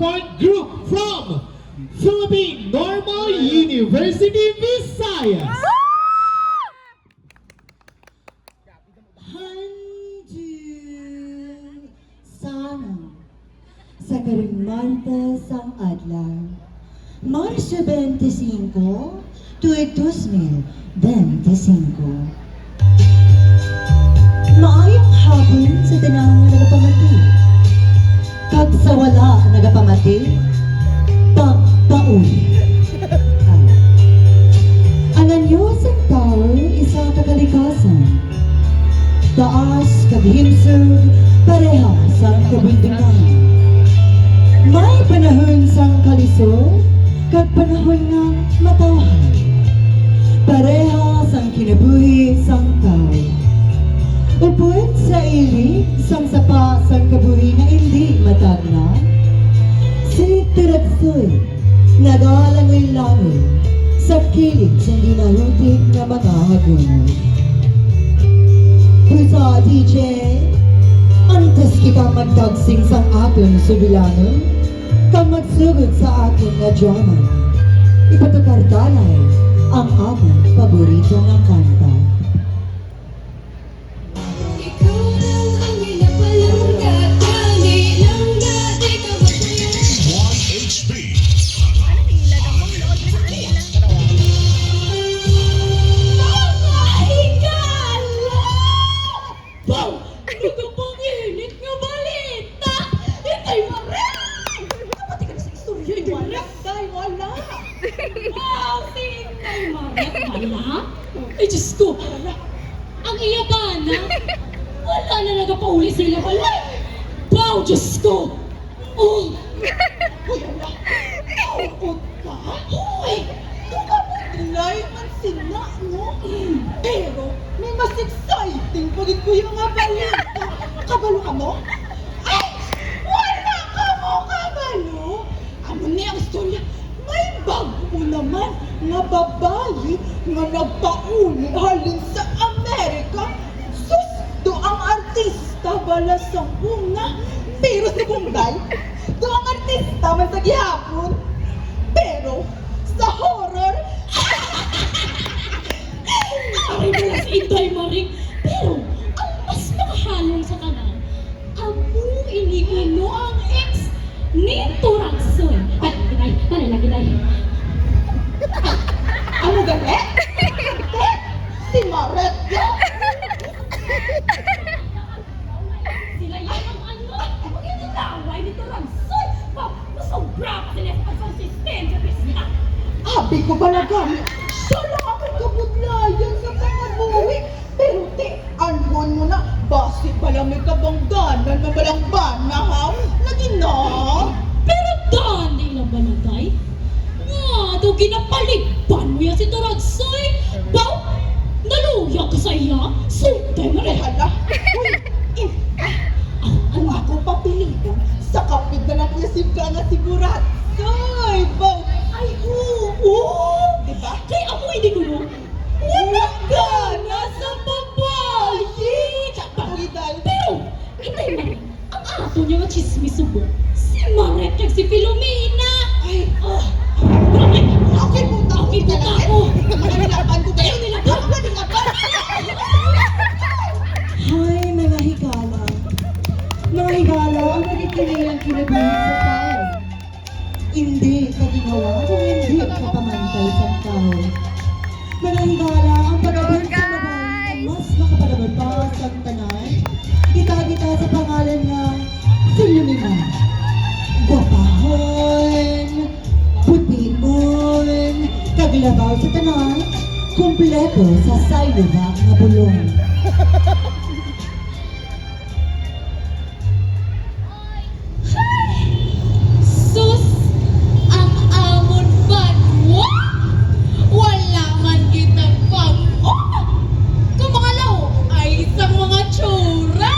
Support group from Philippine Normal University, Visayas. Hanjil sana sa Karimmartes ang adlaw. Marsyo 25, tuig 2025. Maayong hapon sa tanang nagapamati. Kag sa wala nagapamati, pagpauli. Ang anyos ang tao, isa kakalikasan. Taas kag himsog, pareha sa kabundukan. May panahon sang kalisod, kag panahon nga matawhan. Pareha sang kinabuhi sang tao. Upod sa ilig, sang sapa sang kabuhi nga hindi matagna. Si Tiratsoy, nagalangoy-langoy, sa kilig sa dinahutik na mga hagunod. Pusa DJ, antes kita magdagsing sa aton subilanon, kang magsugod sa aton na drama. Ipatukartalay ang aton paborito ng kanta. Ay, Diyos ko! Ang iya ba na? Wala na nagapauli sila pala. Wow, Diyos ko! Oh! Uy, ala! Naukot ka? Uy! Tukabutilay man sila, no? Pero, may mas exciting pagit ko yung mga balita. Kabalo ka mo? Ay! Wala ka mo, kabalo! Amo niya ang istorya. May bago naman nga babae nga nagpauli halin sa Amerika. Sus! Do ang artista bala sa una. Pero sa Bombay, do ang artista man sa gihapon. Pero sa horror, Aray mo lang si Inday Maring. Pero, ang mas makahalong sa kanal, amo iniuno ang ex ni Turaksoy. Ay, Giday. ano gani? Si Maret yan? Sila yan ang ano, mag-inilaway ni Turaksoy. Masobra pa sila sa pagsonsistensya, Krista. Abi ko ba na gamit? Siya lang ang may kabudlayan sa pangabuhi. Pero te, anon mo na, basi pala may kabangganan na walang banahaw. Lagi na. Pero daan nila balagay. Nga, daw ginapaligpan mo yan si Turaksoy. Baw, naluya ka sa iya. Sultay mo Ay, rin. hala. Uy, kung ako papilitan, sa kapit na lang yasip ka na sigurado. Ay, baw. Ay, oo. Diba? Kaya ako hindi ko no. Wala gana sa babae. Tsaka, Uy, dahil pero, hindi man. Ang ato niya nga chismis subo. Si Maret at si Filomena. ay, Ay, okay punta ko. Okay, punta ako. Manilapan ko kayo. Ayaw nilaban. Manilapan. Hay, mga higala. Mga higala, ang nagkikinilang kinabuhi sa tao. Hindi ka ginawa kung hindi ka pamantay sa tao. Mga higala, ang pagabot sa babae na mas makapagabot pa sa tanan, kita sa pangalan nga Filomena. Gwapahon, pution, kaglabaw sa tanan, kumpleto sa saylubak na bulong. Sus! Ang amon banwa! Wala man kitang pang-o! Kung mga law ay isang mga tsura!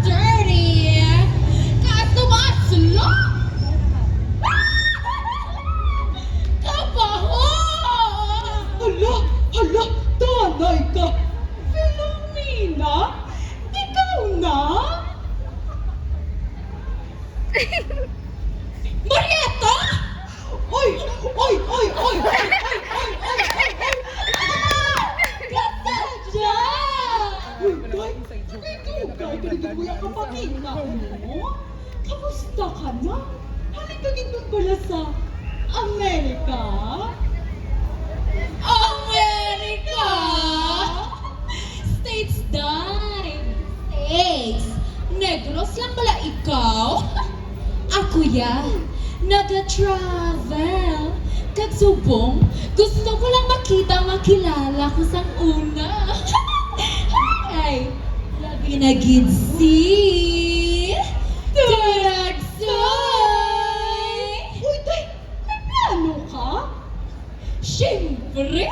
Dirty! Kasumaslo! Kapaho! Hala, hala, tanay ka. Marietta! Oy! Oy! Oy! Oy! Oy! Oy! Oy! Oy! Oy! Kasadya! Uy, Day! Ikaw, ganito mo yung kapatid na mo? Kamusta ka na? Halika dito pala sa Amerika? America! States dime! States! Negros lang pala ikaw? Ako yan, naga-travel. Kagsubong, gusto ko lang makilala ko sang una. Hi! Labi na gidsi! Turagsoy! Uy, Day! May plano ka? Siyempre!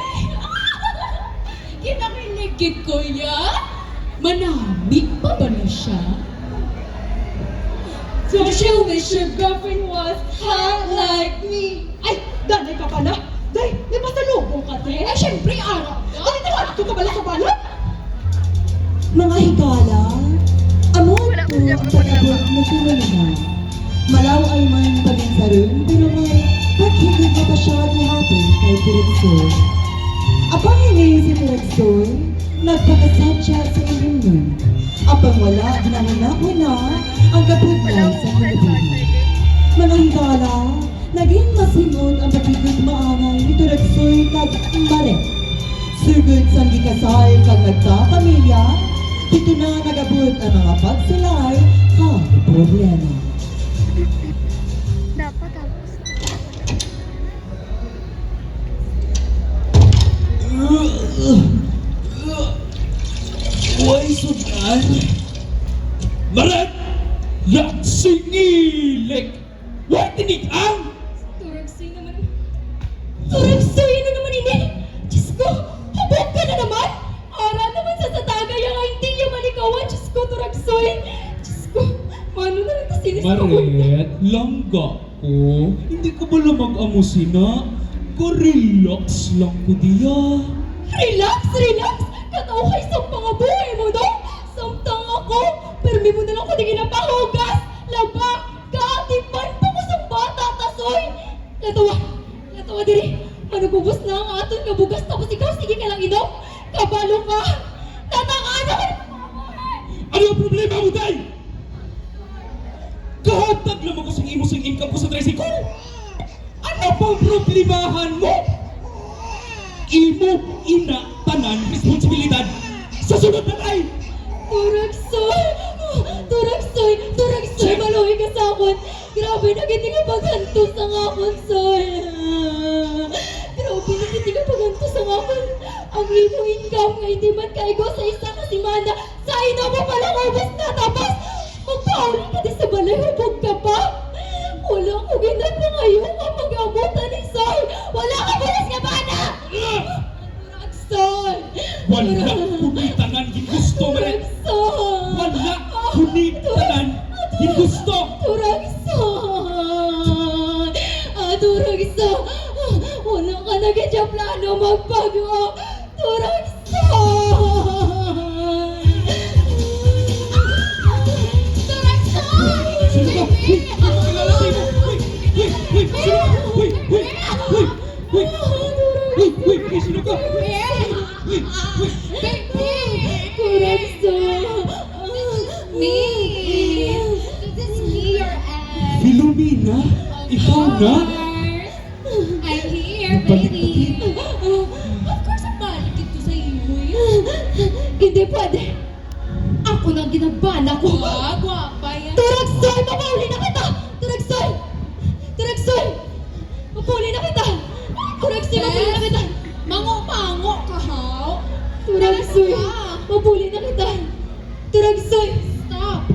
Kinakiligid ko yan! Manamig pa ba na siya? Don't you wish your girlfriend was hot like me? Ay, danay ka pala! Day, may masalubong ka, Day! Ay, siyempre, araw ka! Ay, nakakito ka pala sa balat? Mga higala, amo ito ang pag-abot na tulungan. Malaw ay man paginsaroon, pero may paghigit na pa siya gihapon kay Turagsoy. Apang ini si Turagsoy, nagpakasad siya sa inyong. Apang wala, ginanganapon na ang kapudlay sa kinabuhi. Mga higala, naging masinod ang pagiging maangay ni Turagsoy kag Mare. Sugod sa gikasal kag nagkapamilya, dito na nagabot ang mga pagsulay kag problema. Dapat tapos. Uy, sudan! Marat! Yaksingilik! Uy, tinigang! Turagsoy naman. Turagsoy na naman ini! Diyos ko, hubog ka na naman! Ara naman sa satagay ang hindi niya malikawan. Diyos ko, Turagsoy! Diyos ko, mano na rin kasi sinis ko. Maret, langga ko. Hindi ko ba mag-amusin na? Ko-relax lang ko diya. Relax, relax! Kataw kay sa mga buhay mo, no? Samtang ako, permi mo na lang ko di ginapahugas! Laba, kaatipan pa ko sa bata, tasoy! Natawa diri. Manugubos na ang aton nga bugas tapos ikaw sige ka lang inom? Kabalo ka! Tatangana ka! Ano ang problema mo, Day? Kahatag lang ako sa imo sing income ko sa tricycle. Ano pang problemahan mo? Imo ina tanan responsibilidad sa sunod na day. Turagsoy! Turagsoy! Maluhi ka sa akon! Grabe na hindi ka paghantos ang akon, soy! Grabe na hindi ka paghantos ang akon! Ang imo income nga hindi man kaigo sa isa ka simana! Sa ina mo palang ubos na! Tapos, magpauli ka din sa balay, hubog ka pa! Wala ko ginat na ngayon ang mag-amutan ni Soy! Wala ka bukas nga bana! Turagsoy! Wala kunitanan ginusto mo rin. Turagsoy! Wala kunitanan ginusto. Turagsoy! Turagsoy! Wala ka na ganyan plano magbago! Sino ka? Uy, kilala tayo mo. Uy, sino ka? Uy, sino ka? Filomena, ikaw na? I'm here, Nagbalik baby. ka Of course, ang balik ito sa iyo. Hindi pwede. Ako nang ginabana ko. Gwapa yan. Turagsoy! Mapauli na kita! Turagsoy! Mapauli na kita! Turagsoy! Mapauli na kita! Mango-mango ka, haw? Turagsoy! Mapauli na kita! Turagsoy! Stop!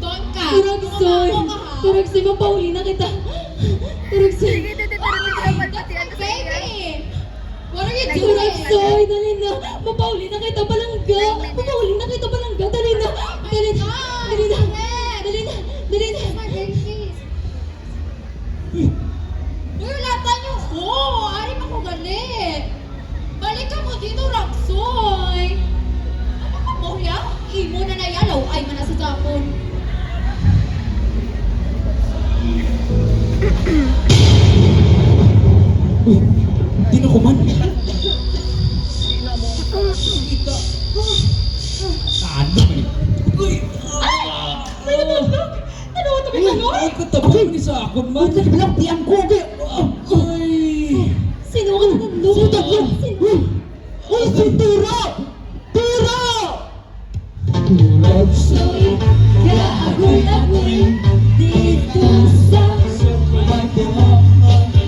Doon ka! Turagsoy! Turagsoy! Mapauli na kita! Turagsoy! Sige, titirin ko dapat pati ano sa iya. What are you doing? Turagsoy! Dali na! Mapauli na kita, balangga! Mapauli na kita, balangga! Dali na! Dali na! Dali na! Dali na! Dali na! Uy, lata niyo ko! Ari pa ko gali! Balik ka mo dito, Raksoy! Ano ka mo, ya? Imo na nayalaw ay man sa Japon. Uy, di na ko man. Ano man eh? Uy! May natulog! Ano ito may tanong? Ay, katabang ni sa akon man. Ang bilang tiyan ko, okay? Ay! Sino ka natulog? Sino tatlo? Uy! Uy, si Tira! Tira! Turag sa Agoy-agoy dito sa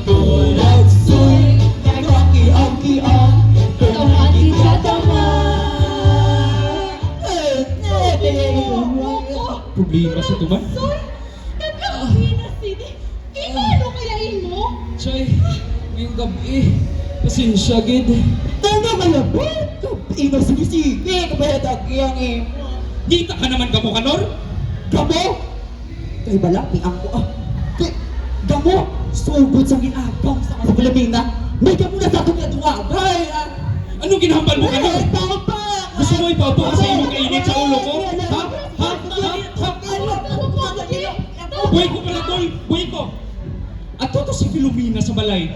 turag sa'y nagaki-aki-ang Tawagin ka problema sa tuman. Soy, nagkakain na sini. Ano kaya mo? Chay, ngayong gabi, pasensya gid. Tanda malabot! Ino sinisige, kabayatag yang Dita ka naman gamo kanor? Gamo! Kay balapi ako Gamo! Subod sa ginagaw sa mga Pilipina. May gamo na sa itong natuwagay! Anong ginahambal mo kanor? Papa! Gusto mo ipapo ka sa imong kainit sa ulo ko? Ha? Ha? Ha? Buhay ko pala tol! Buhay ko! At to si Filomena sa balay.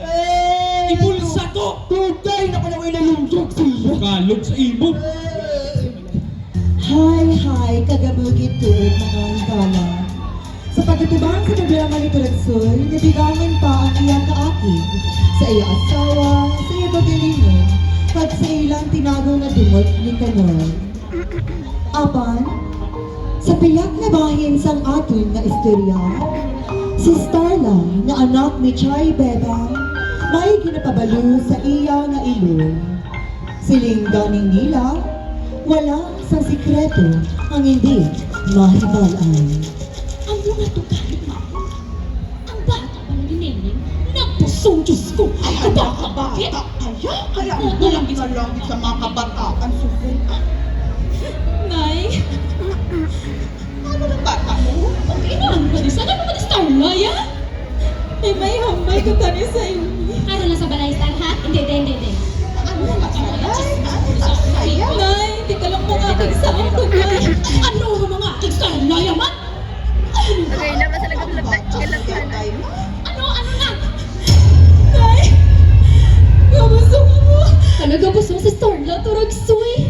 Ibulsa to! Tugay na pala may nalunjog siya! Kalog sa imo. Hi, kagamugit tuod mga higala. Sa pagkatubang sa programa ni Turatsoy, nabigangan pa ang iyang kaakig sa iyang asawa, sa iyang pagalingon, pag sa ilang tinago na dumot ni Kanor. Apan, sa piyak na bahin sang aton nga istorya, si Starla na anak ni Chay Bebang may ginapabalo sa iya nga ilong. Siling ganing nila, wala sa sikreto ang hindi mahibalaan. Ang mga tugalit mo. Ang bata pa ni Neneng, nagpusong Diyos ko. Ang bata. Kaya walang ginalangit sa mga kabataan, Sufay. Nay, Ano ng bata mo? ang inaan ka di sana naman Starla, ya? May hambay ko tani sa iyo. Ano na sa balay, Star, ha? Hindi. Ano ang masaray? Ano ang saya? Nay, hindi ka lang mga aking sa ako, Nay. Ano ang mga aking Starla, yaman? Okay na ba talaga Kailan Ano na? Nay, gabusong ako. Ano gabusong si Starla, turag suy?